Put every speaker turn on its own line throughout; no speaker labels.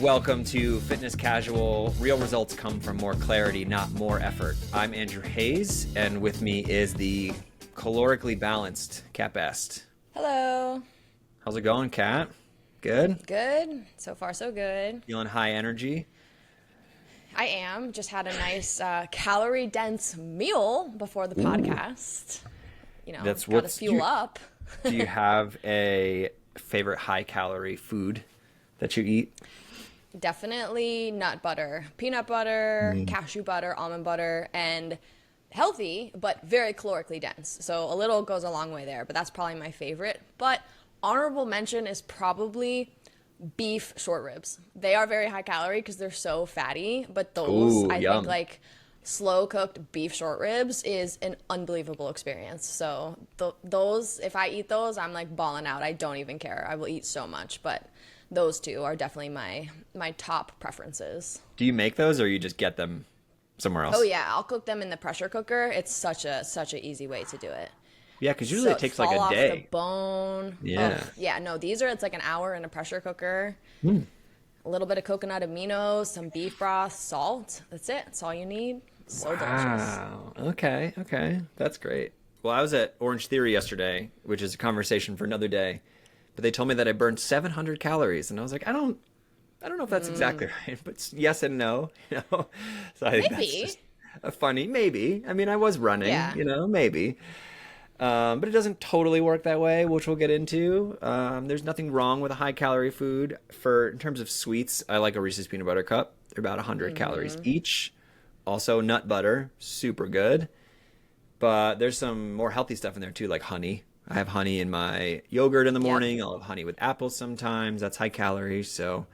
Welcome to Fitness Casual. Real results come from more clarity, not more effort. I'm Andrew Hayes, and with me is the calorically balanced Kat Best.
Hello.
How's it going, Kat? Good?
Good. So far, so good.
Feeling high energy?
I am. Just had a nice calorie dense meal before the
Ooh.
podcast.
That's
Got to
what's
fuel up.
do you have a favorite high calorie food that you eat?
Definitely nut butter, peanut butter,
Mm.
cashew butter, almond butter, and healthy, but very calorically dense. So a little goes a long way there, but that's probably my favorite. But honorable mention is probably beef short ribs. They are very high calorie because they're so fatty, but those,
Ooh,
I think,
yum.
like slow cooked beef short ribs is an unbelievable experience. So those, if I eat those, I'm like balling out. I don't even care. I will eat so much, but those two are definitely my top preferences.
Do you make those or you just get them somewhere
Oh
else?
yeah, I'll cook them in the pressure cooker. It's such a easy way to do it.
Yeah, because usually
So
it
it
takes like a
fall off the
day.
bone. Oh
Yeah.
yeah, no, these are it's like an hour in a pressure cooker.
Hmm.
A little bit of coconut aminos, some beef broth, salt. That's it. That's all you need. So delicious.
Wow. Okay. Okay. That's great. Well, I was at Orange Theory yesterday, which is a conversation for another day. But they told me that I burned 700 calories, and I was like, I don't know if that's exactly right, but yes and no, you know. So I think that's just
Maybe.
a funny maybe. I mean, I was running,
Yeah.
maybe. But it doesn't totally work that way, which we'll get into. There's nothing wrong with a high calorie food. For in terms of sweets, I like a Reese's peanut butter cup. They're about 100 calories each. Also, nut butter, super good. But there's some more healthy stuff in there too, like honey. I have honey in my yogurt in the
Yep.
morning. I'll have honey with apples sometimes. That's high calories. So,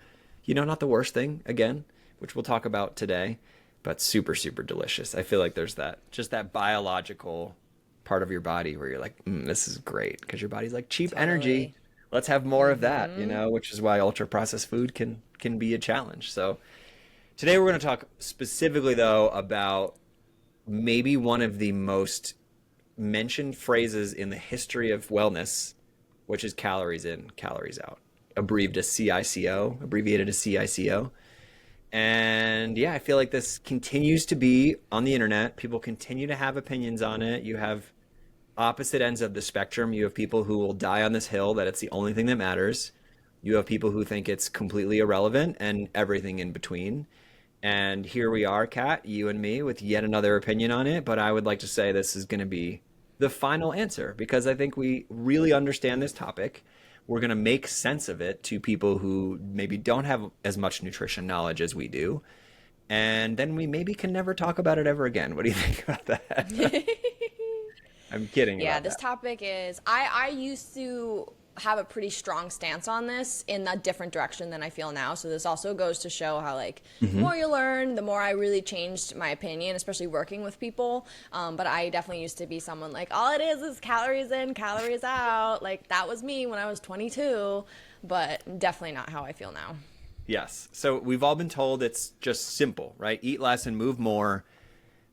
not the worst thing, again, which we'll talk about today, but super, super delicious. I feel like there's just that biological part of your body where you're like, this is great because your body's like cheap energy.
Totally.
Let's have more of that, which is why ultra processed food can be a challenge. So today we're going to talk specifically though about maybe one of the most mentioned phrases in the history of wellness, which is calories in, calories out, abbreviated to CICO. And yeah, I feel like this continues to be on the internet. People continue to have opinions on it. You have opposite ends of the spectrum. You have people who will die on this hill that it's the only thing that matters. You have people who think it's completely irrelevant and everything in between. And here we are, Kat, you and me, with yet another opinion on it. But I would like to say this is going to be the final answer because I think we really understand this topic. We're going to make sense of it to people who maybe don't have as much nutrition knowledge as we do. And then we maybe can never talk about it ever again. What do you think about that? I'm kidding
Yeah,
about
this
that.
topic is I used to have a pretty strong stance on this in a different direction than I feel now. So this also goes to show how like the
Hmm.
more you learn, the more I really changed my opinion, especially working with people. But I definitely used to be someone like all it is calories in, calories out. Like that was me when I was 22, but definitely not how I feel now.
Yes. So we've all been told it's just simple, right? Eat less and move more.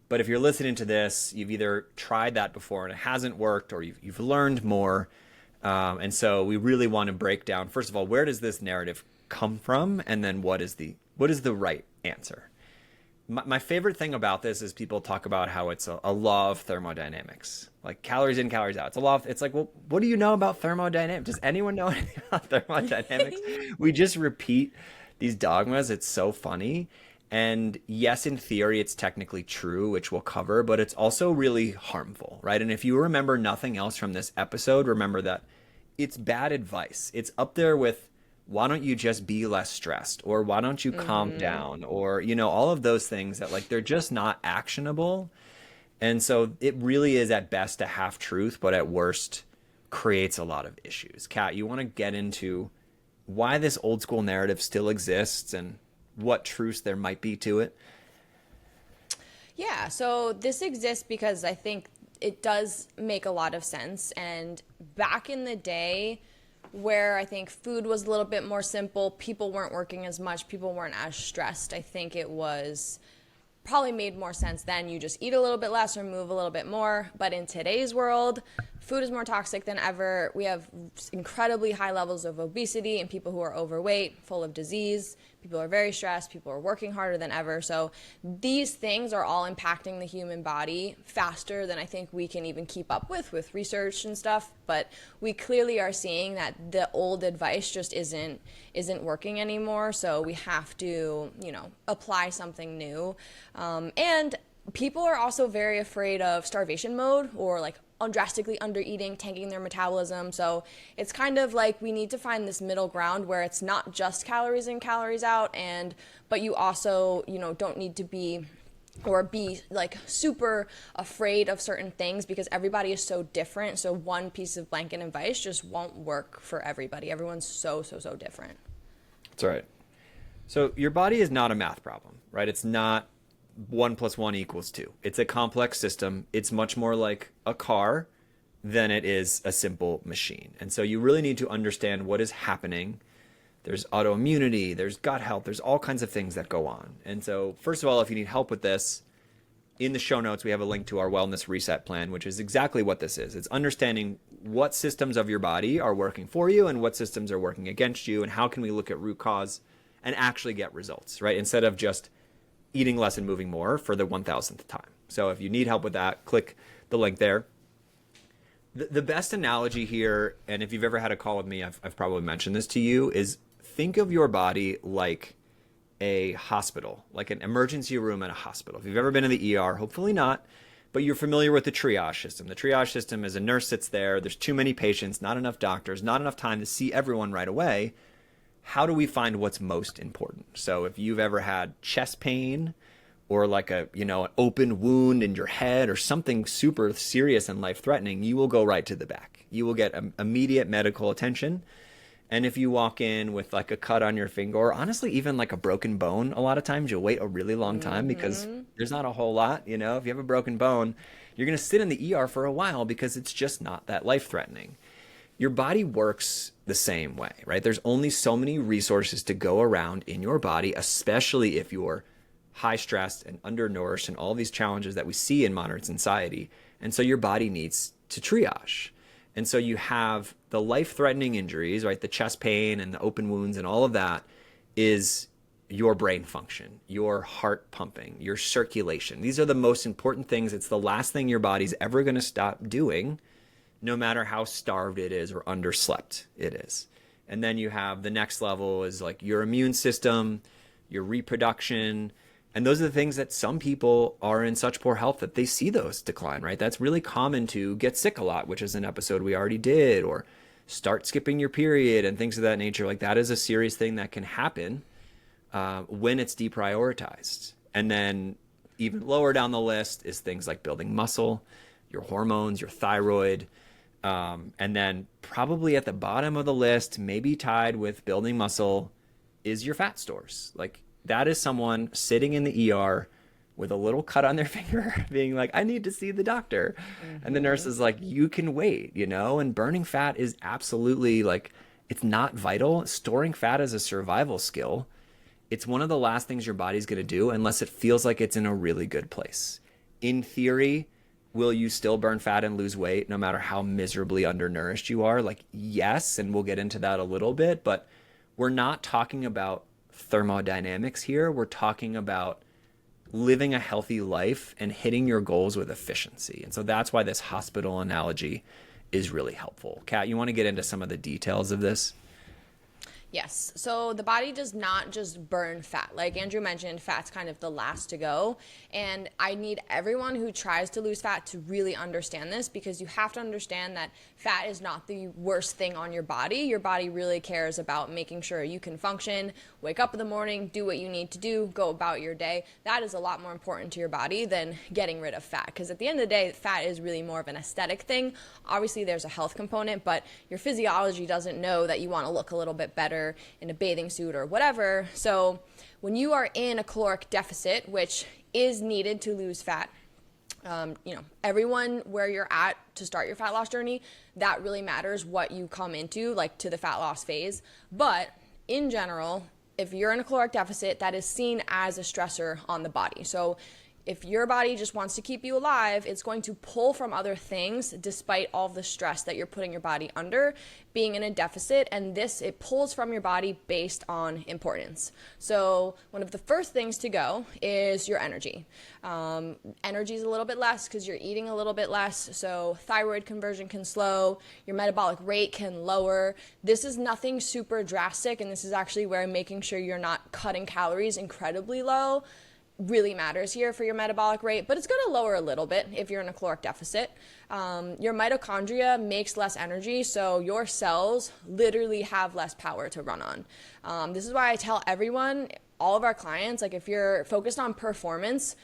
But if you're listening to this, you've either tried that before and it hasn't worked, or you've learned more. And so we really want to break down, first of all, where does this narrative come from? And then what is the right answer? My favorite thing about this is people talk about how it's a law of thermodynamics, like calories in, calories out. It's a law of, it's like, well, what do you know about thermodynamics? Does anyone know anything about thermodynamics? We just repeat these dogmas. It's so funny. And yes, in theory, it's technically true, which we'll cover, but it's also really harmful, right? And if you remember nothing else from this episode, remember that it's bad advice. It's up there with why don't you just be less stressed, or why don't you calm down, or all of those things that like they're just not actionable. And so it really is at best a half truth, but at worst creates a lot of issues. Kat, you want to get into why this old school narrative still exists and what truths there might be to it?
Yeah, so this exists because I think it does make a lot of sense. And back in the day, where I think food was a little bit more simple, people weren't working as much, people weren't as stressed. I think it was probably made more sense then. You just eat a little bit less or move a little bit more. But in today's world, food is more toxic than ever. We have incredibly high levels of obesity and people who are overweight, full of disease. People are very stressed. People are working harder than ever. So these things are all impacting the human body faster than I think we can even keep up with research and stuff. But we clearly are seeing that the old advice just isn't working anymore. So we have to, apply something new. And people are also very afraid of starvation mode or like drastically under eating, tanking their metabolism. So it's kind of like we need to find this middle ground where it's not just calories in, calories out, but you also, don't need to be like super afraid of certain things because everybody is so different. So one piece of blanket advice just won't work for everybody. Everyone's so different.
That's right. So your body is not a math problem, right? It's not 1 + 1 = 2. It's a complex system. It's much more like a car than it is a simple machine. And so you really need to understand what is happening. There's autoimmunity, there's gut health, there's all kinds of things that go on. And so first of all, if you need help with this, in the show notes, we have a link to our wellness reset plan, which is exactly what this is. It's understanding what systems of your body are working for you and what systems are working against you, and how can we look at root cause and actually get results, right? Instead of just eating less and moving more for the 1000th time. So if you need help with that, click the link there. The best analogy here, and if you've ever had a call with me, I've probably mentioned this to you, is think of your body like a hospital, like an emergency room at a hospital. If you've ever been in the ER, hopefully not, but you're familiar with the triage system. The triage system is a nurse sits there, there's too many patients, not enough doctors, not enough time to see everyone right away. How do we find what's most important? So if you've ever had chest pain or like an open wound in your head or something super serious and life-threatening, you will go right to the back. You will get immediate medical attention. And if you walk in with like a cut on your finger, or honestly, even like a broken bone, a lot of times you'll wait a really long time because there's not a whole lot. If you have a broken bone, you're going to sit in the ER for a while because it's just not that life-threatening. Your body works the same way, right? There's only so many resources to go around in your body, especially if you're high stressed and undernourished and all these challenges that we see in modern society. And so your body needs to triage. And so you have the life-threatening injuries, right? The chest pain and the open wounds and all of that is your brain function, your heart pumping, your circulation. These are the most important things. It's the last thing your body's ever going to stop doing, no matter how starved it is or underslept it is. And then you have the next level is like your immune system, your reproduction. And those are the things that some people are in such poor health that they see those decline, right? That's really common to get sick a lot, which is an episode we already did, or start skipping your period and things of that nature. Like that is a serious thing that can happen when it's deprioritized. And then even lower down the list is things like building muscle, your hormones, your thyroid. And then probably at the bottom of the list, maybe tied with building muscle, is your fat stores. Like that is someone sitting in the ER with a little cut on their finger being like, I need to see the doctor. Mm-hmm. And the nurse is like, you can wait, and burning fat is absolutely like, it's not vital. Storing fat is a survival skill. It's one of the last things your body's going to do unless it feels like it's in a really good place. In theory, will you still burn fat and lose weight no matter how miserably undernourished you are? Like, yes, and we'll get into that a little bit, but we're not talking about thermodynamics here. We're talking about living a healthy life and hitting your goals with efficiency. And so that's why this hospital analogy is really helpful. Kat, you want to get into some of the details of this?
Yes. So the body does not just burn fat. Like Andrew mentioned, fat's kind of the last to go. And I need everyone who tries to lose fat to really understand this, because you have to understand that fat is not the worst thing on your body. Your body really cares about making sure you can function, wake up in the morning, do what you need to do, go about your day. That is a lot more important to your body than getting rid of fat. Because at the end of the day, fat is really more of an aesthetic thing. Obviously, there's a health component, but your physiology doesn't know that you want to look a little bit better in a bathing suit or whatever. So when you are in a caloric deficit, which is needed to lose fat, everyone where you're at to start your fat loss journey, that really matters what you come into, like to the fat loss phase. But in general, if you're in a caloric deficit, that is seen as a stressor on the body. So if your body just wants to keep you alive, it's going to pull from other things despite all of the stress that you're putting your body under being in a deficit. And this, it pulls from your body based on importance. So one of the first things to go is your energy. Energy is a little bit less because you're eating a little bit less. So thyroid conversion can slow, your metabolic rate can lower. This is nothing super drastic. And this is actually where making sure you're not cutting calories incredibly low really matters here for your metabolic rate, but it's going to lower a little bit if you're in a caloric deficit. Your mitochondria makes less energy, so your cells literally have less power to run on. This is why I tell everyone, all of our clients, like if you're focused on performance,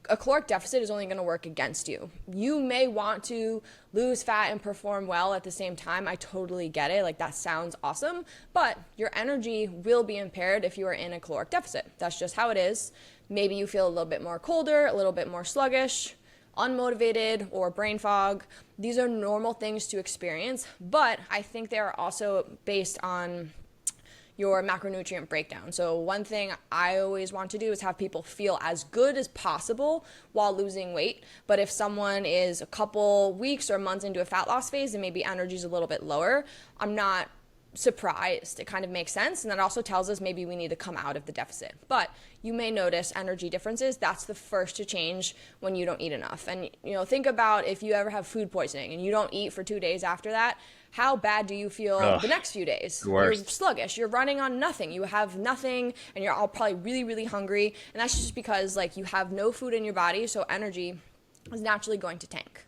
a caloric deficit is only going to work against you. You may want to lose fat and perform well at the same time. I totally get it. Like that sounds awesome, but your energy will be impaired if you are in a caloric deficit. That's just how it is. Maybe you feel a little bit more colder, a little bit more sluggish, unmotivated, or brain fog. These are normal things to experience, but I think they are also based on your macronutrient breakdown. So one thing I always want to do is have people feel as good as possible while losing weight. But if someone is a couple weeks or months into a fat loss phase and maybe energy is a little bit lower, I'm not surprised. It kind of makes sense. And that also tells us maybe we need to come out of the deficit. But you may notice energy differences. That's the first to change when you don't eat enough. And think about if you ever have food poisoning and you don't eat for 2 days after that, how bad do you feel the next few days? You're sluggish, you're running on nothing, you have nothing, and you're all probably really, really hungry. And that's just because you have no food in your body, so energy is naturally going to tank.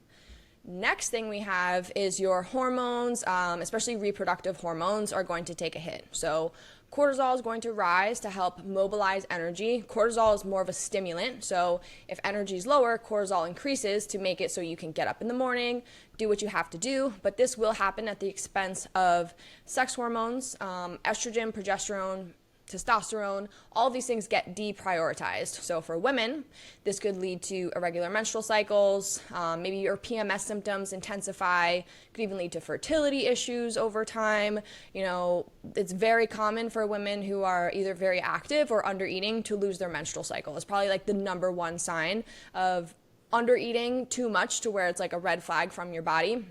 Next thing we have is your hormones, especially reproductive hormones, are going to take a hit. So cortisol is going to rise to help mobilize energy. Cortisol is more of a stimulant. So if energy is lower, cortisol increases to make it so you can get up in the morning, do what you have to do. But this will happen at the expense of sex hormones, estrogen, progesterone, testosterone. All of these things get deprioritized. So for women, this could lead to irregular menstrual cycles, maybe your PMS symptoms intensify, could even lead to fertility issues over time. It's very common for women who are either very active or under eating to lose their menstrual cycle. It's probably the number one sign of under eating too much to where it's a red flag from your body.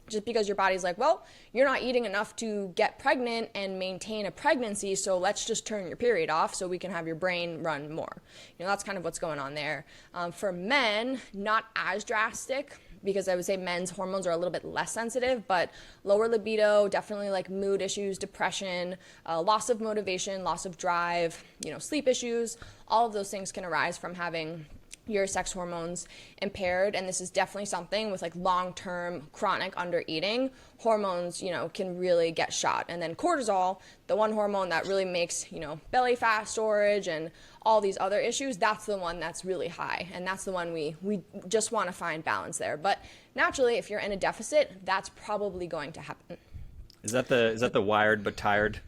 Just because your body's well, you're not eating enough to get pregnant and maintain a pregnancy, so let's just turn your period off so we can have your brain run more. That's kind of what's going on there. For men, not as drastic, because I would say men's hormones are a little bit less sensitive, but lower libido, definitely mood issues, depression, loss of motivation, loss of drive, sleep issues. All of those things can arise from having your sex hormones impaired, and this is definitely something with long-term chronic under eating. Hormones, can really get shot. And then cortisol, the one hormone that really makes, belly fat storage and all these other issues, that's the one that's really high, and that's the one we just want to find balance there. But naturally, if you're in a deficit, that's probably going to happen.
Is that the wired but tired?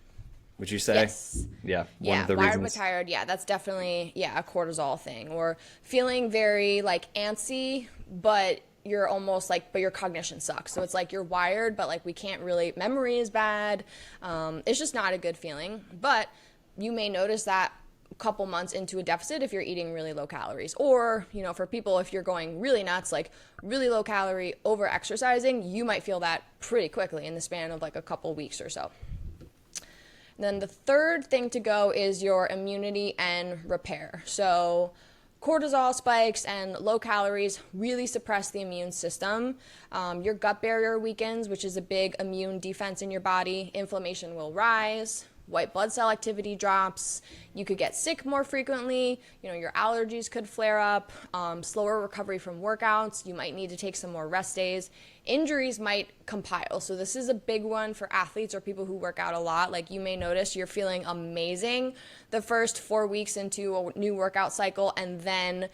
Would you say?
Yes.
Yeah. One of the
wired
reasons.
but tired. Yeah, that's definitely a cortisol thing. Or feeling very antsy, but you're almost but your cognition sucks. So it's you're wired, but we can't really. Memory is bad. It's just not a good feeling. But you may notice that a couple months into a deficit if you're eating really low calories, or for people if you're going really nuts, really low calorie, over exercising, you might feel that pretty quickly in the span of a couple weeks or so. Then the third thing to go is your immunity and repair. So cortisol spikes and low calories really suppress the immune system. Your gut barrier weakens, which is a big immune defense in your body. Inflammation will rise. White blood cell activity drops. You could get sick more frequently. Your allergies could flare up. Slower recovery from workouts. You might need to take some more rest days. Injuries might compile. So this is a big one for athletes or people who work out a lot. You may notice you're feeling amazing the first 4 weeks into a new workout cycle, and then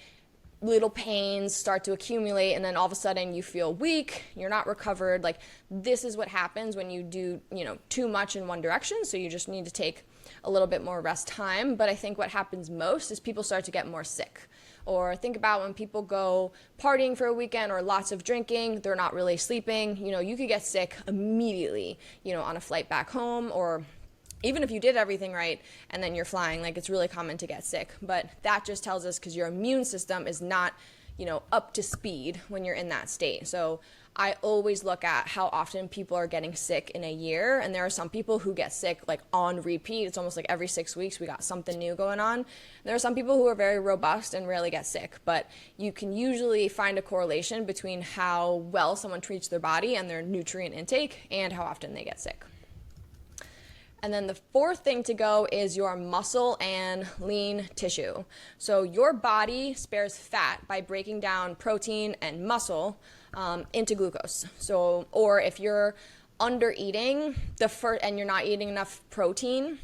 little pains start to accumulate, and then all of a sudden you feel weak, you're not recovered. This is what happens when you do, too much in one direction. So you just need to take a little bit more rest time. But I think what happens most is people start to get more sick. Or think about when people go partying for a weekend or lots of drinking, they're not really sleeping. You could get sick immediately, on a flight back home, or even if you did everything right and then you're flying, like it's really common to get sick. But that just tells us because your immune system is not, up to speed when you're in that state. So I always look at how often people are getting sick in a year. And there are some people who get sick like on repeat. It's almost like every 6 weeks we got something new going on. There are some people who are very robust and rarely get sick, but you can usually find a correlation between how well someone treats their body and their nutrient intake and how often they get sick. And then the fourth thing to go is your muscle and lean tissue. So your body spares fat by breaking down protein and muscle into glucose. So, or if you're under eating and you're not eating enough protein,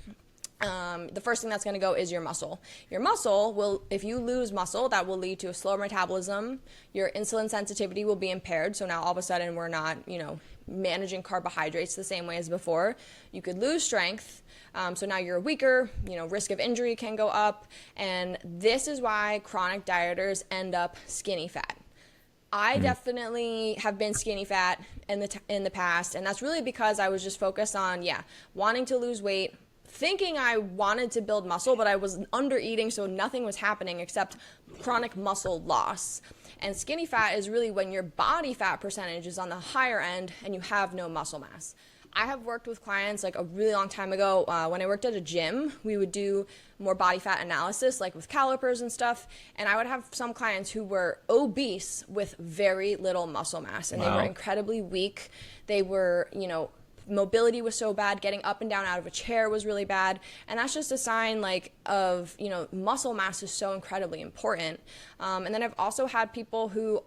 the first thing that's going to go is your muscle. Your muscle will, if you lose muscle, that will lead to a slower metabolism. Your insulin sensitivity will be impaired. So now all of a sudden we're not, managing carbohydrates the same way as before. You could lose strength. So now you're weaker, risk of injury can go up. And this is why chronic dieters end up skinny fat. I definitely have been skinny fat in the past. And that's really because I was just focused on, wanting to lose weight, thinking I wanted to build muscle, but I was under eating, so nothing was happening except chronic muscle loss. And skinny fat is really when your body fat percentage is on the higher end and you have no muscle mass. I have worked with clients like a really long time ago. When I worked at a gym, we would do more body fat analysis, like with calipers and stuff. And I would have some clients who were obese with very little muscle mass, and they were incredibly weak. They were, mobility was so bad, getting up and down out of a chair was really bad, and that's just a sign of muscle mass is so incredibly important. And then I've also had people who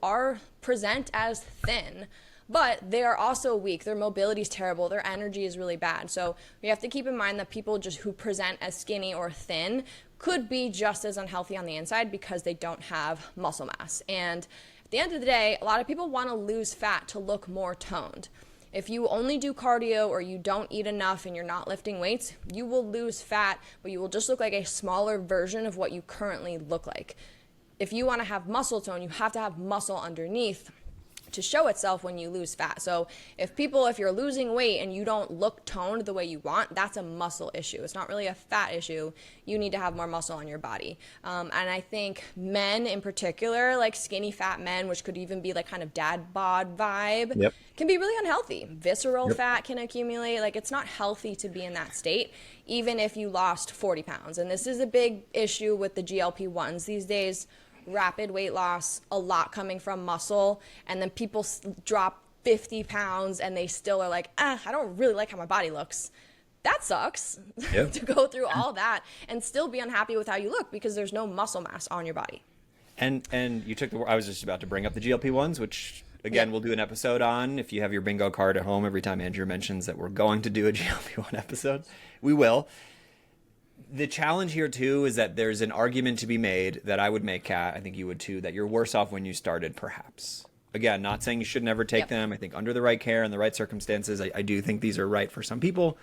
present as thin, but they are also weak. Their mobility is terrible. Their energy is really bad. So we have to keep in mind that people just who present as skinny or thin could be just as unhealthy on the inside because they don't have muscle mass. And at the end of the day, a lot of people want to lose fat to look more toned. If you only do cardio or you don't eat enough and you're not lifting weights, you will lose fat, but you will just look like a smaller version of what you currently look like. If you want to have muscle tone, you have to have muscle underneath to show itself when you lose fat. So if you're losing weight and you don't look toned the way you want, that's a muscle issue. It's not really a fat issue. You need to have more muscle on your body. And I think men in particular, like skinny fat men, which could even be like kind of dad bod vibe, can be really unhealthy. Visceral fat can accumulate. Like it's not healthy to be in that state, even if you lost 40 pounds. And this is a big issue with the GLP-1s these days. Rapid weight loss, a lot coming from muscle, and then people drop 50 pounds and they still are like, I don't really like how my body looks. That sucks to go through all that and still be unhappy with how you look because there's no muscle mass on your body.
And you took I was just about to bring up the GLP-1s, which again, we'll do an episode on. If you have your bingo card at home, every time Andrew mentions that we're going to do a GLP-1 episode, we will. The challenge here, too, is that there's an argument to be made that I would make, Kat, I think you would, too, that you're worse off when you started, perhaps. Again, not saying you should never take them. I think under the right care and the right circumstances, I do think these are right for some people.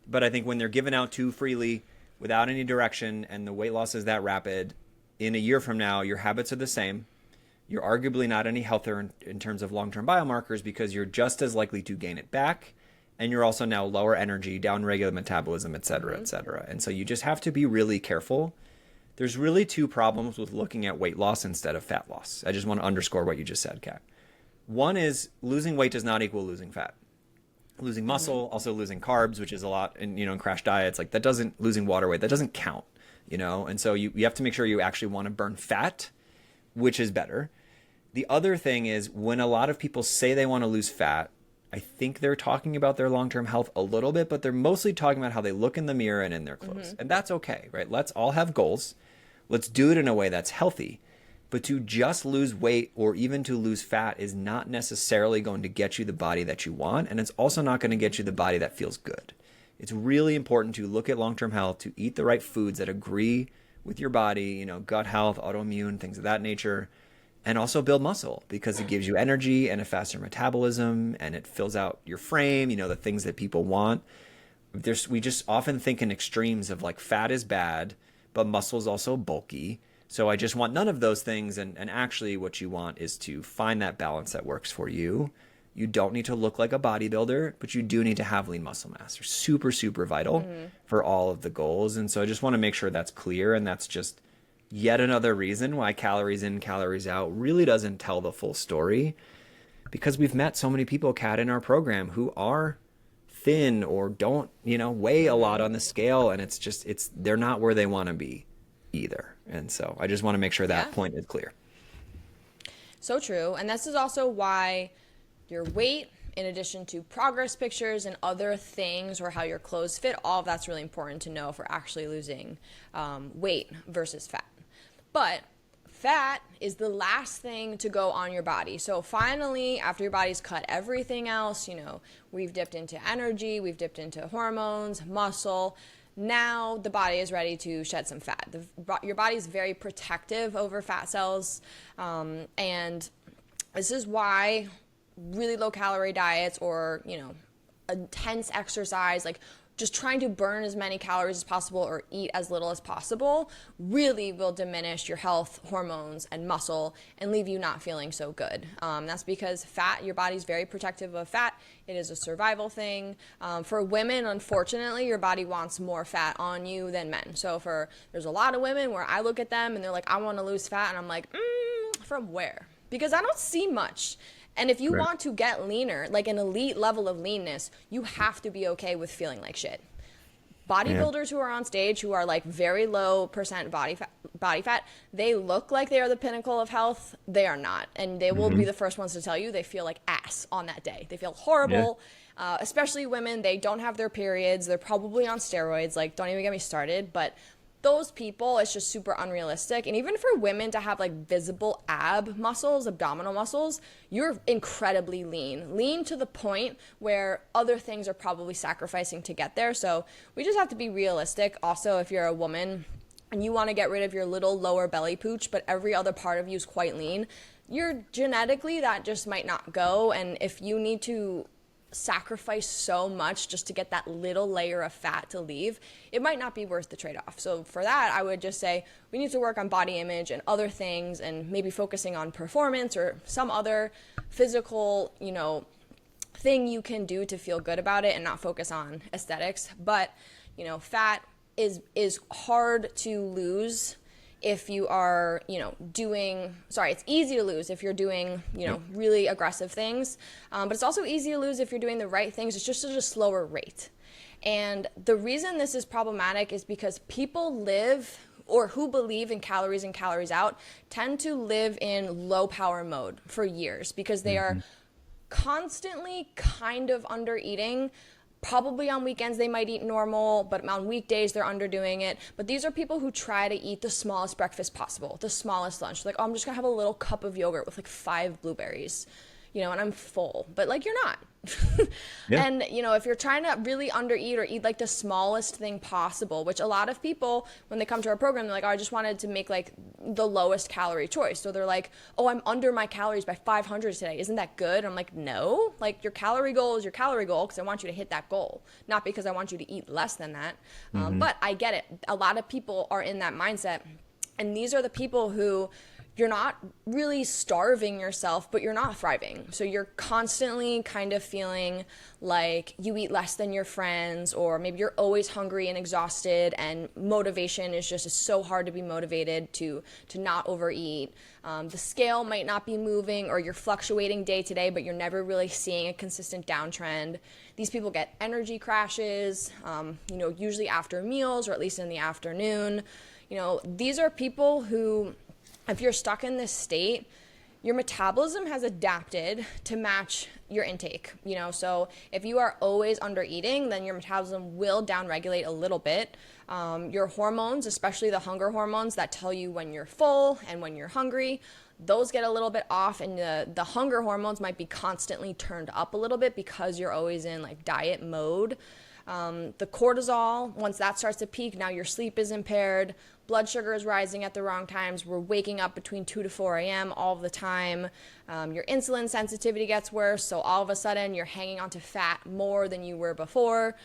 But I think when they're given out too freely, without any direction, and the weight loss is that rapid, in a year from now, your habits are the same. You're arguably not any healthier in terms of long-term biomarkers because you're just as likely to gain it back. And you're also now lower energy, down-regular metabolism, et cetera, et cetera. And so you just have to be really careful. There's really two problems with looking at weight loss instead of fat loss. I just want to underscore what you just said, Kat. One is losing weight does not equal losing fat. Losing muscle, also losing carbs, which is a lot in crash diets, like that doesn't, losing water weight, that doesn't count, And so you have to make sure you actually want to burn fat, which is better. The other thing is when a lot of people say they want to lose fat, I think they're talking about their long-term health a little bit, but they're mostly talking about how they look in the mirror and in their clothes. And that's okay, right? Let's all have goals. Let's do it in a way that's healthy. But to just lose weight or even to lose fat is not necessarily going to get you the body that you want. And it's also not going to get you the body that feels good. It's really important to look at long-term health, to eat the right foods that agree with your body, gut health, autoimmune, things of that nature. And also build muscle because it gives you energy and a faster metabolism and it fills out your frame, the things that people want. We just often think in extremes of like fat is bad, but muscle is also bulky. So I just want none of those things. And actually what you want is to find that balance that works for you. You don't need to look like a bodybuilder, but you do need to have lean muscle mass. They're super, super vital for all of the goals. And so I just want to make sure that's clear. And that's just yet another reason why calories in, calories out really doesn't tell the full story. Because we've met so many people, Kat, in our program who are thin or don't, weigh a lot on the scale. And they're not where they want to be either. And so I just want to make sure that point is clear.
So true. And this is also why your weight, in addition to progress pictures and other things, or how your clothes fit, all of that's really important to know for actually losing weight versus fat. But fat is the last thing to go on your body. So finally, after your body's cut everything else, we've dipped into energy, we've dipped into hormones, muscle. Now the body is ready to shed some fat. Your body is very protective over fat cells. And this is why really low calorie diets or, intense exercise, like just trying to burn as many calories as possible or eat as little as possible really will diminish your health, hormones, and muscle and leave you not feeling so good. That's because fat, your body's very protective of fat. It is a survival thing. For women, unfortunately, your body wants more fat on you than men. So there's a lot of women where I look at them and they're like, I want to lose fat. And I'm like, from where? Because I don't see much. And if you want to get leaner, like an elite level of leanness, you have to be okay with feeling like shit. Bodybuilders who are on stage who are like very low percent body fat, they look like they are the pinnacle of health. They are not. And they will be the first ones to tell you they feel like ass on that day. They feel horrible, especially women. They don't have their periods. They're probably on steroids. Like, don't even get me started. But those people, it's just super unrealistic. And even for women to have like visible abdominal muscles, you're incredibly lean to the point where other things are probably sacrificing to get there. So we just have to be realistic. Also, if you're a woman and you want to get rid of your little lower belly pooch, but every other part of you is quite lean, you're genetically, that just might not go. And if you need to sacrifice so much just to get that little layer of fat to leave, it might not be worth the trade-off. So for that, I would just say we need to work on body image and other things, and maybe focusing on performance or some other physical, thing you can do to feel good about it and not focus on aesthetics. But, fat is hard to lose if you are, it's easy to lose if you're doing, really aggressive things. But it's also easy to lose if you're doing the right things. It's just at a slower rate. And the reason this is problematic is because people who believe in calories in, calories out tend to live in low power mode for years because they are constantly kind of under eating. Probably on weekends they might eat normal, but on weekdays they're underdoing it. But these are people who try to eat the smallest breakfast possible, the smallest lunch. Like, I'm just gonna have a little cup of yogurt with like 5 blueberries, and I'm full. But like, you're not. And if you're trying to really undereat or eat like the smallest thing possible, which a lot of people, when they come to our program, they're like, oh, I just wanted to make like the lowest calorie choice. So they're like, oh, I'm under my calories by 500 today. Isn't that good? I'm like, no, like your calorie goal is your calorie goal because I want you to hit that goal, not because I want you to eat less than that. But I get it. A lot of people are in that mindset. And these are the people who you're not really starving yourself, but you're not thriving. So you're constantly kind of feeling like you eat less than your friends, or maybe you're always hungry and exhausted, and motivation is just so hard to be motivated to not overeat. The scale might not be moving, or you're fluctuating day to day, but you're never really seeing a consistent downtrend. These people get energy crashes, usually after meals or at least in the afternoon. These are people who, if you're stuck in this state, your metabolism has adapted to match your intake. So if you are always under eating, then your metabolism will downregulate a little bit. Your hormones, especially the hunger hormones that tell you when you're full and when you're hungry, those get a little bit off, and the hunger hormones might be constantly turned up a little bit because you're always in like diet mode. The cortisol, once that starts to peak, now your sleep is impaired. Blood sugar is rising at the wrong times. We're waking up between 2 to 4 a.m. all the time. Your insulin sensitivity gets worse. So all of a sudden you're hanging onto fat more than you were before,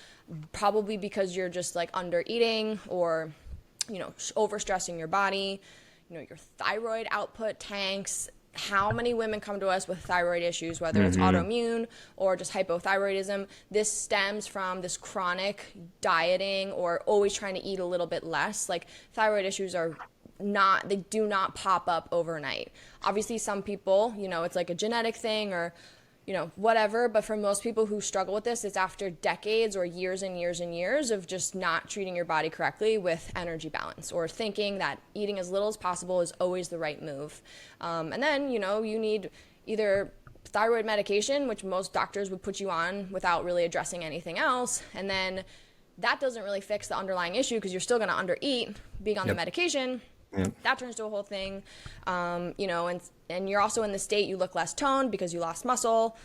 probably because you're just like under eating or, overstressing your body. Your thyroid output tanks. how many women come to us with thyroid issues, whether it's autoimmune or just hypothyroidism. This stems from this chronic dieting or always trying to eat a little bit less. Like, thyroid issues are not, they do not pop up overnight. Obviously, some people, you know, it's like a genetic thing or, you know, whatever. But for most people who struggle with this, it's after decades or years and years and years of just not treating your body correctly with energy balance, or thinking that eating as little as possible is always the right move. And then, you know, you need either thyroid medication, which most doctors would put you on without really addressing anything else. And then that doesn't really fix the underlying issue because you're still going to undereat being on the medication. That turns to a whole thing, you know, and you're also in the state, you look less toned because you lost muscle.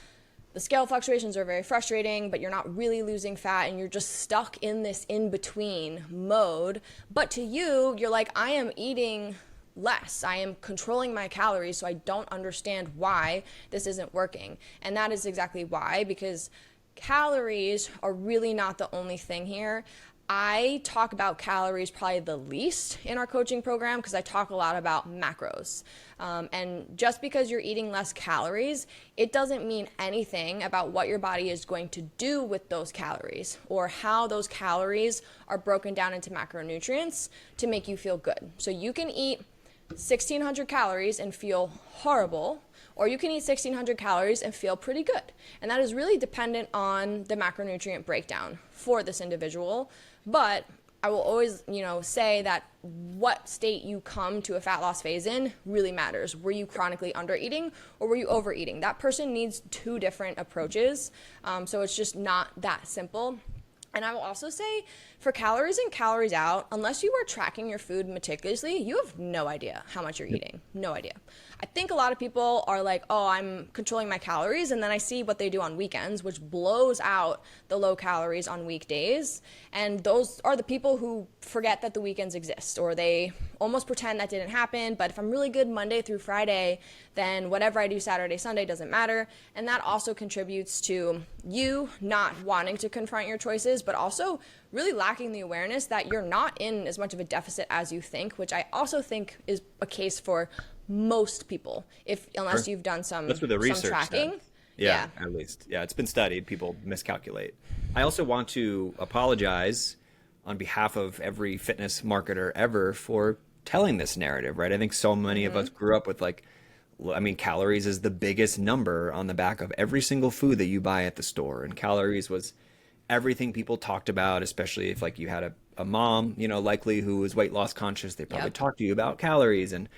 The scale fluctuations are very frustrating, but you're not really losing fat, and you're just stuck in this in-between mode. But to you, you're like, I am eating less. I am controlling my calories, so I don't understand why this isn't working. And that is exactly why, because calories are really not the only thing here. I talk about calories probably the least in our coaching program because I talk a lot about macros. And just because you're eating less calories, it doesn't mean anything about what your body is going to do with those calories or how those calories are broken down into macronutrients to make you feel good. So you can eat 1,600 calories and feel horrible, or you can eat 1,600 calories and feel pretty good. And that is really dependent on the macronutrient breakdown for this individual. But I will always, you know, say that what state you come to a fat loss phase in really matters. Were you chronically undereating or were you overeating? That person needs two different approaches. So it's just not that simple. And I will also say, for calories in, calories out, unless you are tracking your food meticulously, you have no idea how much you're eating. No idea. I think a lot of people are like, oh, I'm controlling my calories, and then I see what they do on weekends, which blows out the low calories on weekdays. And those are the people who forget that the weekends exist, or they almost pretend that didn't happen. But if I'm really good Monday through Friday, then whatever I do Saturday, Sunday doesn't matter. And that also contributes to you not wanting to confront your choices, but also really lacking the awareness that you're not in as much of a deficit as you think, which I also think is a case for most people, unless you've done some tracking.
Yeah, at least. Yeah, it's been studied. People miscalculate. I also want to apologize on behalf of every fitness marketer ever for telling this narrative, right? I think so many of us grew up with, like, I mean, calories is the biggest number on the back of every single food that you buy at the store. And calories was everything people talked about, especially if, like, you had a mom, you know, likely who was weight loss conscious. They probably talked to you about calories and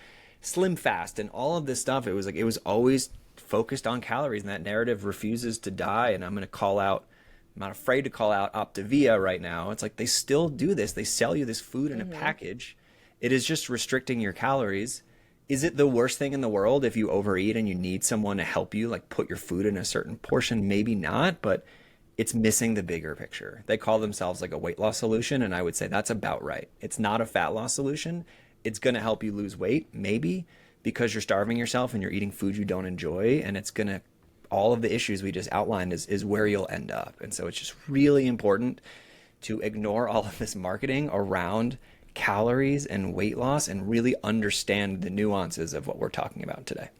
Slim Fast and all of this stuff. It was like, it was always focused on calories, and that narrative refuses to die. And I'm not afraid to call out Optavia right now. It's like, they still do this. They sell you this food in a package. It is just restricting your calories. Is it the worst thing in the world if you overeat and you need someone to help you, like, put your food in a certain portion? Maybe not, but it's missing the bigger picture. They call themselves like a weight loss solution, and I would say that's about right. It's not a fat loss solution. It's going to help you lose weight, maybe, because you're starving yourself and you're eating food you don't enjoy, and it's going to, all of the issues we just outlined is where you'll end up. And so it's just really important to ignore all of this marketing around calories and weight loss and really understand the nuances of what we're talking about today.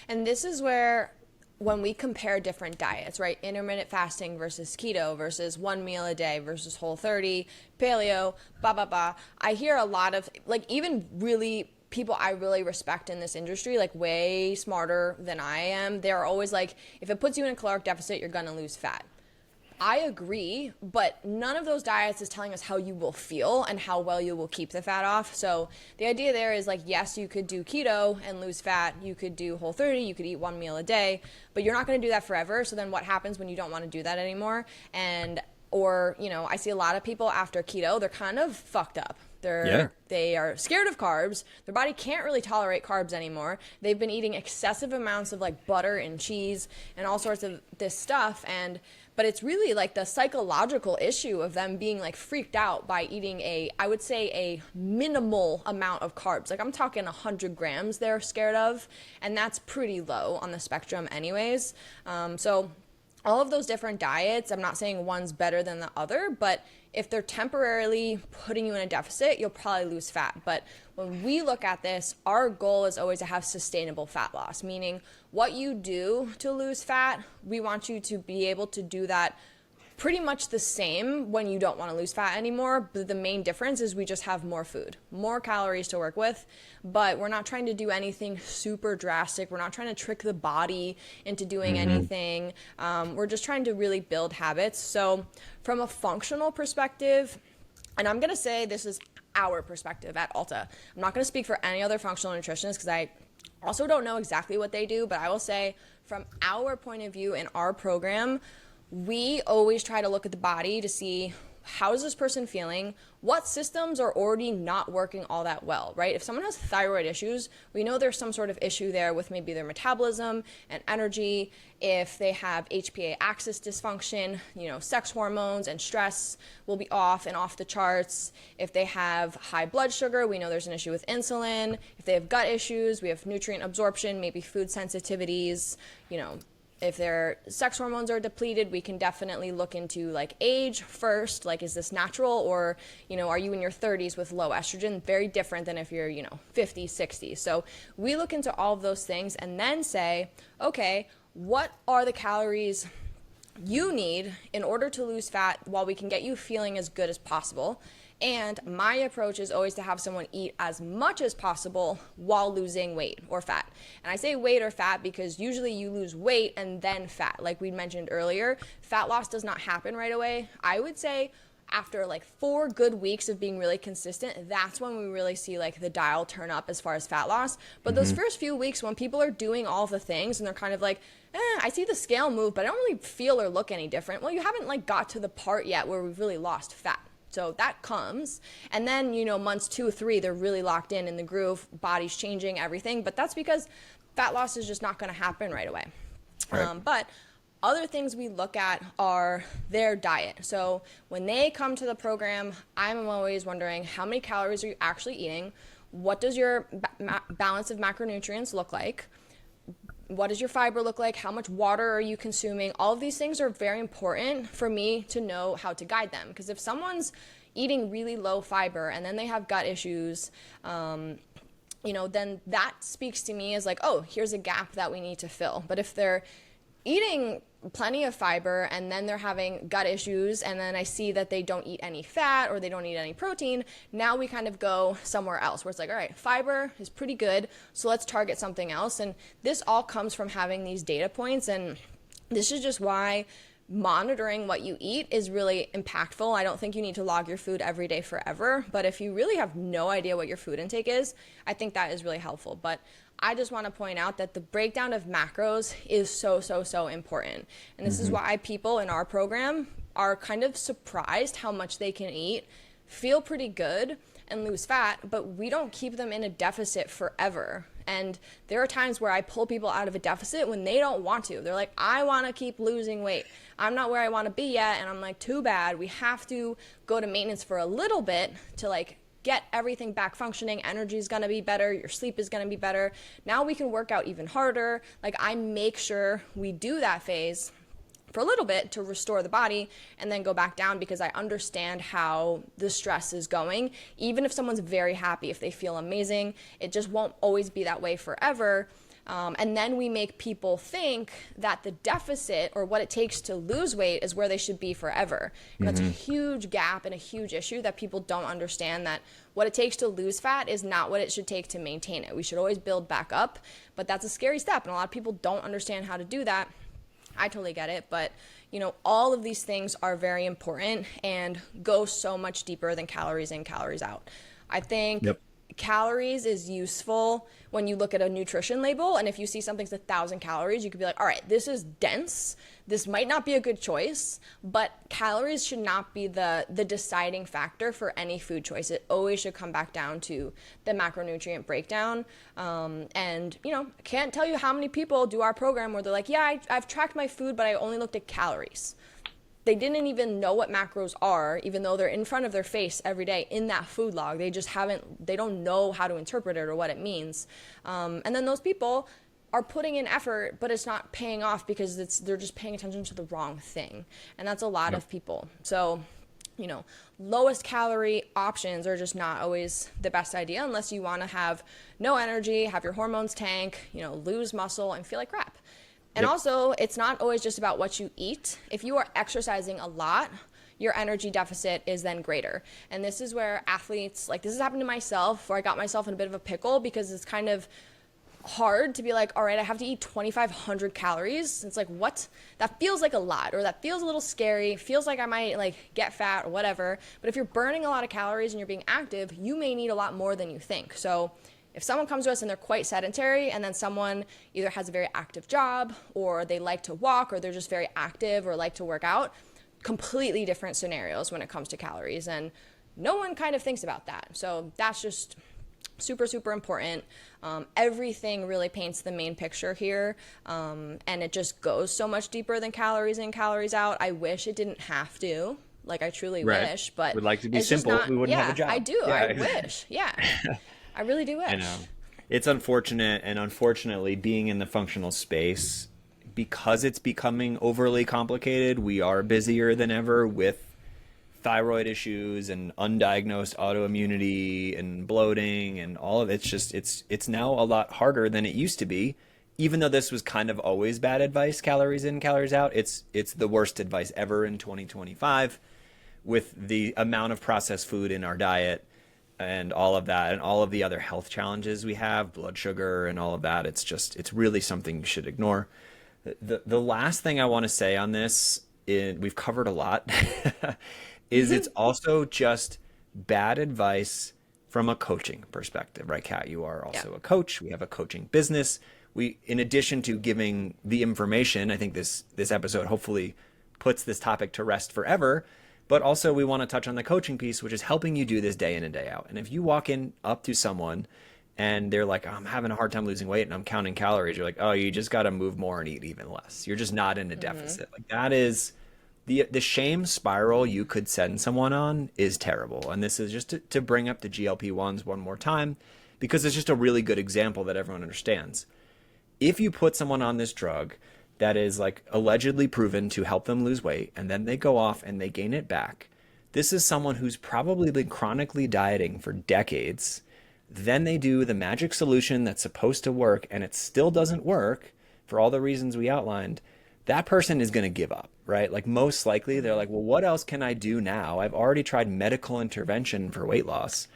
And this is where, when we compare different diets, right? Intermittent fasting versus keto versus one meal a day versus Whole30, paleo, blah, blah, blah. I hear a lot of, like, even really people I really respect in this industry, like way smarter than I am. They're always like, if it puts you in a caloric deficit, you're going to lose fat. I agree, but none of those diets is telling us how you will feel and how well you will keep the fat off. So the idea there is, like, yes, you could do keto and lose fat. You could do Whole30, you could eat one meal a day, but you're not going to do that forever. So then what happens when you don't want to do that anymore? Or, you know, I see a lot of people after keto, they're kind of fucked up. They are scared of carbs. Their body can't really tolerate carbs anymore. They've been eating excessive amounts of, like, butter and cheese and all sorts of this stuff. But it's really like the psychological issue of them being, like, freaked out by eating I would say a minimal amount of carbs. Like, I'm talking 100 grams they're scared of, and that's pretty low on the spectrum anyways. So all of those different diets, I'm not saying one's better than the other, but if they're temporarily putting you in a deficit, you'll probably lose fat. But when we look at this, our goal is always to have sustainable fat loss, meaning what you do to lose fat, we want you to be able to do that pretty much the same when you don't want to lose fat anymore. But the main difference is we just have more food, more calories to work with, but we're not trying to do anything super drastic. We're not trying to trick the body into doing anything. We're just trying to really build habits. So from a functional perspective, and I'm going to say this is our perspective at Alta. I'm not going to speak for any other functional nutritionists because I also don't know exactly what they do, but I will say from our point of view in our program, we always try to look at the body to see how is this person feeling, what systems are already not working all that well, right? If someone has thyroid issues, we know there's some sort of issue there with maybe their metabolism and energy. If they have HPA axis dysfunction, sex hormones and stress will be off and off the charts. If they have high blood sugar, we know there's an issue with insulin. If they have gut issues, we have nutrient absorption, maybe food sensitivities, if their sex hormones are depleted, we can definitely look into like age first, like is this natural, or are you in your 30s with low estrogen? Very different than if you're 50, 60. So we look into all of those things and then say, okay, what are the calories you need in order to lose fat while we can get you feeling as good as possible? And my approach is always to have someone eat as much as possible while losing weight or fat. And I say weight or fat because usually you lose weight and then fat. Like we mentioned earlier, fat loss does not happen right away. I would say after like 4 good weeks of being really consistent, that's when we really see like the dial turn up as far as fat loss. But those first few weeks when people are doing all the things and they're kind of like, I see the scale move, but I don't really feel or look any different. Well, you haven't like got to the part yet where we've really lost fat. So that comes, and then, months 2, 3, they're really locked in the groove, body's changing, everything. But that's because fat loss is just not going to happen right away. Right. But other things we look at are their diet. So when they come to the program, I'm always wondering, how many calories are you actually eating? What does your balance of macronutrients look like? What does your fiber look like? How much water are you consuming? All of these things are very important for me to know how to guide them. Because if someone's eating really low fiber and then they have gut issues, then that speaks to me as like, oh, here's a gap that we need to fill. But if they're eating plenty of fiber and then they're having gut issues and then I see that they don't eat any fat or they don't eat any protein, now we kind of go somewhere else where it's like, all right, fiber is pretty good, so let's target something else. And this all comes from having these data points, and this is just why monitoring what you eat is really impactful. I don't think you need to log your food every day forever, but if you really have no idea what your food intake is, I think that is really helpful. But I just want to point out that the breakdown of macros is so important. And this is why people in our program are kind of surprised how much they can eat, feel pretty good, and lose fat, but we don't keep them in a deficit forever. And there are times where I pull people out of a deficit when they don't want to. They're like, I want to keep losing weight. I'm not where I want to be yet. And I'm like, too bad. We have to go to maintenance for a little bit to like get everything back functioning. Energy is going to be better. Your sleep is going to be better. Now we can work out even harder. Like I make sure we do that phase for a little bit to restore the body and then go back down, because I understand how the stress is going. Even if someone's very happy, if they feel amazing, it just won't always be that way forever. And then we make people think that the deficit or what it takes to lose weight is where they should be forever. And that's a huge gap and a huge issue that people don't understand, that what it takes to lose fat is not what it should take to maintain it. We should always build back up, but that's a scary step. And a lot of people don't understand how to do that. I totally get it, but all of these things are very important and go so much deeper than calories in, calories out. I think calories is useful when you look at a nutrition label, and if you see something's 1,000 calories, you could be like, all right, this is dense. This might not be a good choice, but calories should not be the deciding factor for any food choice. It always should come back down to the macronutrient breakdown. And I can't tell you how many people do our program where they're like, yeah, I've tracked my food, but I only looked at calories. They didn't even know what macros are, even though they're in front of their face every day in that food log. They don't know how to interpret it or what it means. And then those people, are putting in effort, but it's not paying off because they're just paying attention to the wrong thing. And that's a lot of people. So, lowest calorie options are just not always the best idea unless you want to have no energy, have your hormones tank, lose muscle and feel like crap. And also, it's not always just about what you eat. If you are exercising a lot, your energy deficit is then greater. And this is where athletes, like this has happened to myself, where I got myself in a bit of a pickle because it's kind of hard to be like, all right, I have to eat 2,500 calories. It's like, what? That feels like a lot, or that feels a little scary. Feels like I might like get fat or whatever. But if you're burning a lot of calories and you're being active, you may need a lot more than you think. So if someone comes to us and they're quite sedentary, and then someone either has a very active job, or they like to walk, or they're just very active or like to work out, completely different scenarios when it comes to calories. And no one kind of thinks about that. So that's just super, super important. Everything really paints the main picture here. And it just goes so much deeper than calories in, calories out. I wish it didn't have to. Like, I truly wish, but
would like to be simple. We wouldn't have a job.
I do.
Yeah.
I wish. Yeah. I really do wish.
I know. It's unfortunate, and unfortunately, being in the functional space, because it's becoming overly complicated, we are busier than ever with thyroid issues and undiagnosed autoimmunity and bloating and all of it. It's now a lot harder than it used to be. Even though this was kind of always bad advice, calories in, calories out, it's the worst advice ever in 2025 with the amount of processed food in our diet and all of that and all of the other health challenges we have, blood sugar and all of that. It's really something you should ignore. The last thing I want to say on this, we've covered a lot, is it's also just bad advice from a coaching perspective, right, Kat? You are also a coach. We have a coaching business. We, in addition to giving the information, I think this episode hopefully puts this topic to rest forever, but also we want to touch on the coaching piece, which is helping you do this day in and day out. And if you walk in up to someone and they're like, oh, I'm having a hard time losing weight and I'm counting calories, you're like, oh, you just got to move more and eat even less. You're just not in a deficit. Like, that is the shame spiral you could send someone on is terrible. And this is just to bring up the GLP-1s one more time, because it's just a really good example that everyone understands. If you put someone on this drug that is like allegedly proven to help them lose weight, and then they go off and they gain it back, this is someone who's probably been chronically dieting for decades. Then they do the magic solution that's supposed to work and it still doesn't work for all the reasons we outlined. That person is going to give up, right? Like, most likely they're like, well, what else can I do now? I've already tried medical intervention for weight loss.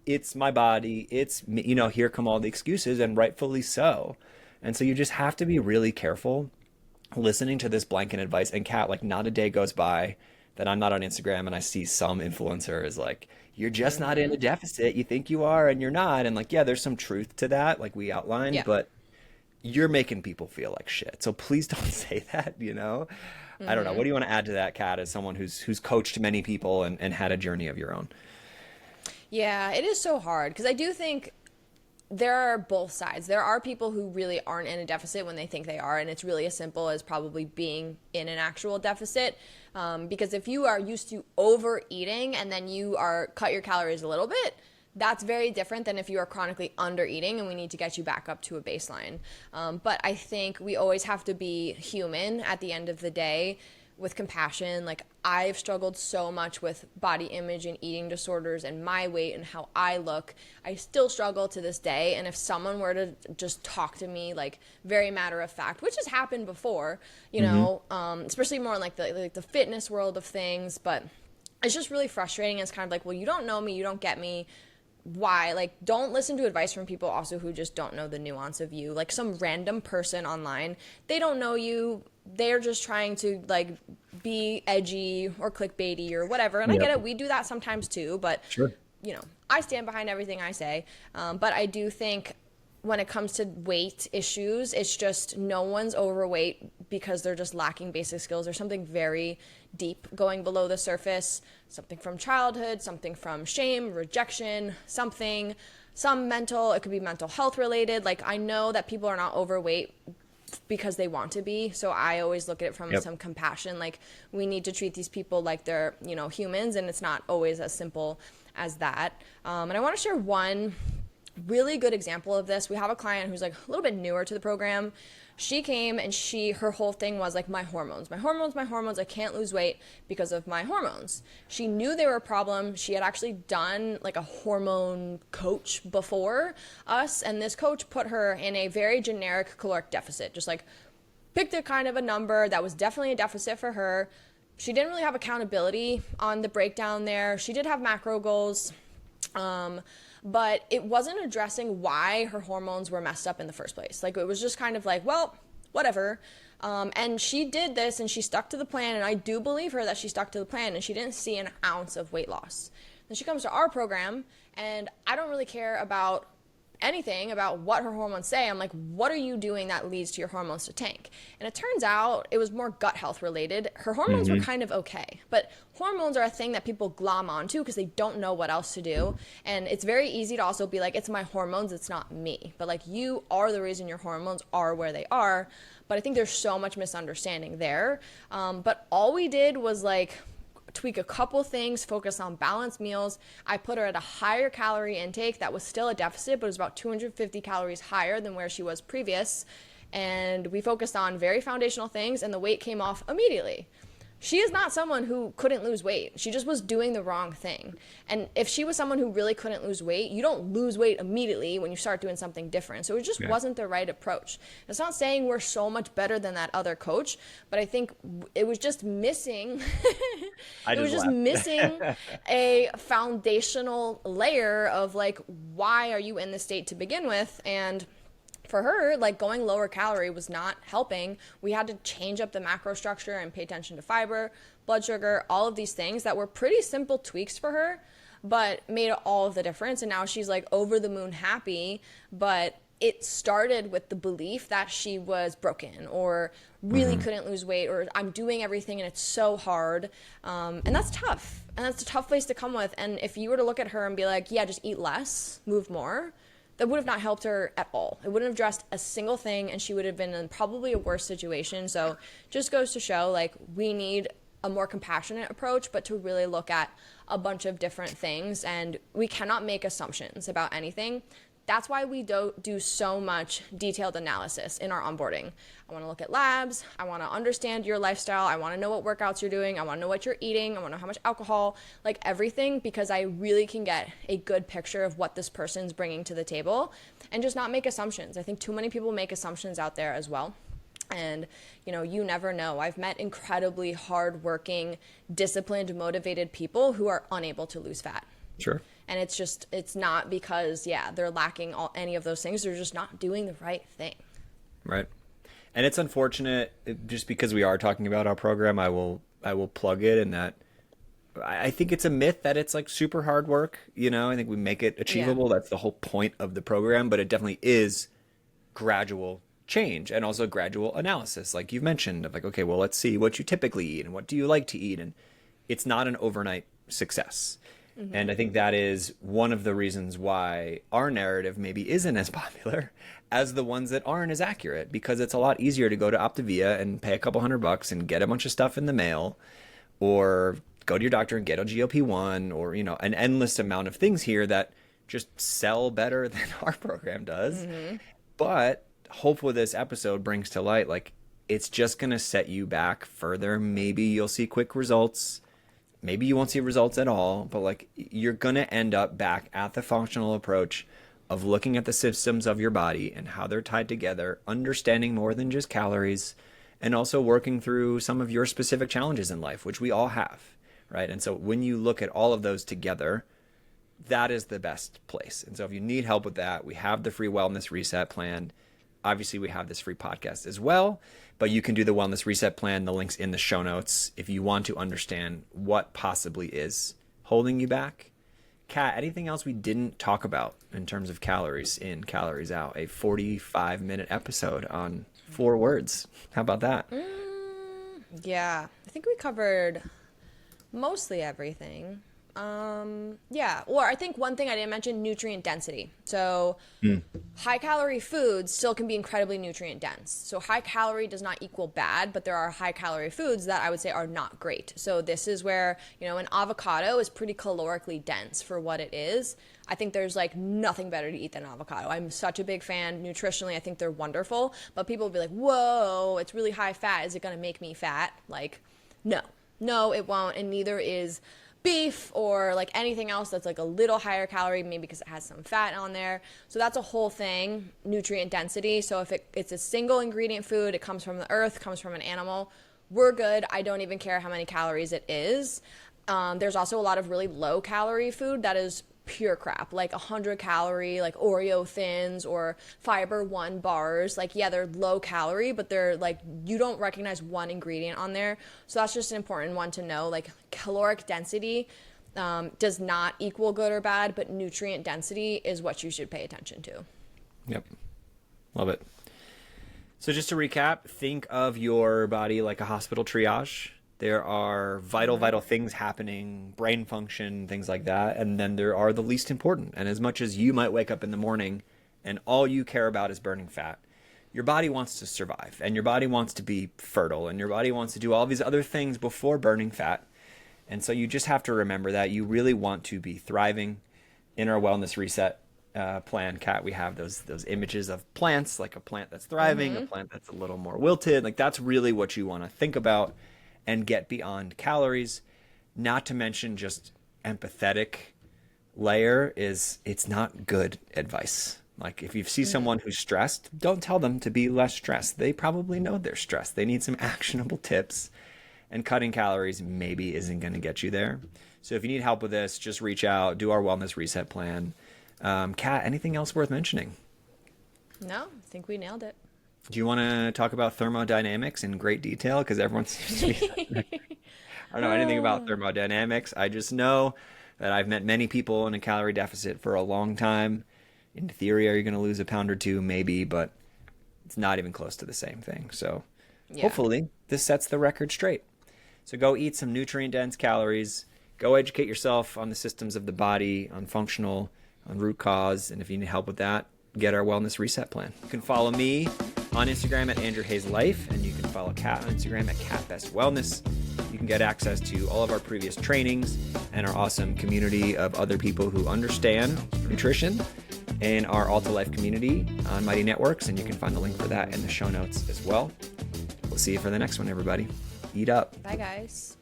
It's my body. It's, here come all the excuses, and rightfully so. And so you just have to be really careful listening to this blanket advice. And Kat, like, not a day goes by that I'm not on Instagram and I see some influencer is like, you're just not in a deficit. You think you are and you're not. And like, yeah, there's some truth to that, like we outlined, but you're making people feel like shit. So please don't say that, I don't know. What do you want to add to that, Kat, as someone who's coached many people and had a journey of your own?
Yeah, it is so hard because I do think there are both sides. There are people who really aren't in a deficit when they think they are, and it's really as simple as probably being in an actual deficit. Because if you are used to overeating and then you are cut your calories a little bit, that's very different than if you are chronically under eating and we need to get you back up to a baseline. But I think we always have to be human at the end of the day, with compassion. Like, I've struggled so much with body image and eating disorders and my weight and how I look. I still struggle to this day. And if someone were to just talk to me like very matter of fact, which has happened before, especially more in like the fitness world of things, but it's just really frustrating. It's kind of like, well, you don't know me, you don't get me. Why? Like, don't listen to advice from people also who just don't know the nuance of you. Like, some random person online, they don't know you. They're just trying to like be edgy or clickbaity or whatever. And I get it. We do that sometimes too, but
sure.
I stand behind everything I say. But I do think when it comes to weight issues, it's just no one's overweight because they're just lacking basic skills. There's something very deep going below the surface, something from childhood, something from shame, rejection, some mental, it could be mental health related. Like, I know that people are not overweight because they want to be. So I always look at it from some compassion. Like, we need to treat these people like they're, humans, and it's not always as simple as that. And I want to share one really good example of this. We have a client who's like a little bit newer to the program. She came and her whole thing was like, my hormones, I can't lose weight because of my hormones. She knew they were a problem. She had actually done like a hormone coach before us, and this coach put her in a very generic caloric deficit, just like picked a kind of a number that was definitely a deficit for her. She didn't really have accountability on the breakdown there. She did have macro goals, but it wasn't addressing why her hormones were messed up in the first place. Like, it was just kind of like, well, whatever. And she did this and she stuck to the plan, and I do believe her that she stuck to the plan, and she didn't see an ounce of weight loss. Then she comes to our program, and I don't really care about anything about what her hormones say. I'm like, what are you doing that leads to your hormones to tank? And it turns out it was more gut health related. Her hormones were kind of okay, but hormones are a thing that people glom onto because they don't know what else to do. And it's very easy to also be like, it's my hormones, it's not me. But like, you are the reason your hormones are where they are. But I think there's so much misunderstanding there. But all we did was like tweak a couple things, focus on balanced meals. I put her at a higher calorie intake that was still a deficit, but it was about 250 calories higher than where she was previous. And we focused on very foundational things, and the weight came off immediately. She is not someone who couldn't lose weight. She just was doing the wrong thing. And if she was someone who really couldn't lose weight, you don't lose weight immediately when you start doing something different. So it just wasn't the right approach. It's not saying we're so much better than that other coach, but I think it was just missing missing a foundational layer of like, why are you in this state to begin with? And for her, like, going lower calorie was not helping. We had to change up the macro structure and pay attention to fiber, blood sugar, all of these things that were pretty simple tweaks for her, but made all of the difference. And now she's like over the moon happy, but it started with the belief that she was broken or really couldn't lose weight, or I'm doing everything and it's so hard. And that's tough. And that's a tough place to come with. And if you were to look at her and be like, yeah, just eat less, move more, that would have not helped her at all. It wouldn't have addressed a single thing, and she would have been in probably a worse situation. So just goes to show, like, we need a more compassionate approach, but to really look at a bunch of different things, and we cannot make assumptions about anything. That's why we do so much detailed analysis in our onboarding. I want to look at labs. I want to understand your lifestyle. I want to know what workouts you're doing. I want to know what you're eating. I want to know how much alcohol, like everything, because I really can get a good picture of what this person's bringing to the table and just not make assumptions. I think too many people make assumptions out there as well. And, you know, you never know. I've met incredibly hardworking, disciplined, motivated people who are unable to lose fat.
Sure.
And it's not because, they're lacking any of those things. They're just not doing the right thing.
Right. And it's unfortunate, just because we are talking about our program, I will plug it in that I think it's a myth that it's like super hard work. You know, I think we make it achievable. That's the whole point of the program, but it definitely is gradual change and also gradual analysis. Like you've mentioned, of like, okay, well, let's see what you typically eat and what do you like to eat. And it's not an overnight success. And I think that is one of the reasons why our narrative maybe isn't as popular as the ones that aren't as accurate, because it's a lot easier to go to Optavia and pay a couple $100 and get a bunch of stuff in the mail, or go to your doctor and get a GLP-1, or, you know, an endless amount of things here that just sell better than our program does. But hopefully this episode brings to light, like, it's just going to set you back further. Maybe you'll see quick results. Maybe you won't see results at all, but like, you're going to end up back at the functional approach of looking at the systems of your body and how they're tied together, understanding more than just calories, and also working through some of your specific challenges in life, which we all have, right? And so when you look at all of those together, that is the best place. And so if you need help with that, we have the free wellness reset plan. Obviously, we have this free podcast as well, but you can do the wellness reset plan. The link's in the show notes if you want to understand what possibly is holding you back. Kat, anything else we didn't talk about in terms of calories in, calories out? A 45-minute episode on 4 words. How about that?
Yeah, I think we covered mostly everything. Yeah. Or I think one thing I didn't mention, nutrient density. So high calorie foods still can be incredibly nutrient dense. So high calorie does not equal bad, but there are high calorie foods that I would say are not great. So this is where, an avocado is pretty calorically dense for what it is. I think there's like nothing better to eat than avocado. I'm such a big fan. Nutritionally, I think they're wonderful. But people will be like, whoa, it's really high fat. Is it going to make me fat? Like, no, it won't. And neither is beef or like anything else that's like a little higher calorie, maybe because it has some fat on there. So that's a whole thing, nutrient density. So if it's a single ingredient food, it comes from the earth, comes from an animal, we're good. I don't even care how many calories it is. There's also a lot of really low calorie food that is pure crap, like 100 calorie, like Oreo thins or Fiber One bars. Like, yeah, they're low calorie, but they're like, you don't recognize one ingredient on there. So that's just an important one to know. Like, caloric density does not equal good or bad, but nutrient density is what you should pay attention to.
Yep. Love it. So just to recap, think of your body like a hospital triage. There are vital things happening, brain function, things like that. And then there are the least important. And as much as you might wake up in the morning and all you care about is burning fat, your body wants to survive and your body wants to be fertile and your body wants to do all these other things before burning fat. And so you just have to remember that you really want to be thriving. In our wellness reset plan, Kat, we have those images of plants, like a plant that's thriving, a plant that's a little more wilted. Like, that's really what you want to think about and get beyond calories. Not to mention, just empathetic layer is, it's not good advice. Like, if you see someone who's stressed, don't tell them to be less stressed. They probably know they're stressed. They need some actionable tips, and cutting calories maybe isn't going to get you there. So if you need help with this, just reach out, do our wellness reset plan. Kat, anything else worth mentioning?
No, I think we nailed it.
Do you want to talk about thermodynamics in great detail? Because everyone seems to be... I don't know anything about thermodynamics. I just know that I've met many people in a calorie deficit for a long time. In theory, are you going to lose a pound or two? Maybe, but it's not even close to the same thing. So hopefully this sets the record straight. So go eat some nutrient-dense calories. Go educate yourself on the systems of the body, on functional, on root cause. And if you need help with that, get our wellness reset plan. You can follow me on Instagram at Andrew Hayes Life, and you can follow Kat on Instagram at Kat Best Wellness. You can get access to all of our previous trainings and our awesome community of other people who understand nutrition in our Alta Life community on Mighty Networks, and you can find the link for that in the show notes as well. We'll see you for the next one, everybody. Eat up.
Bye, guys.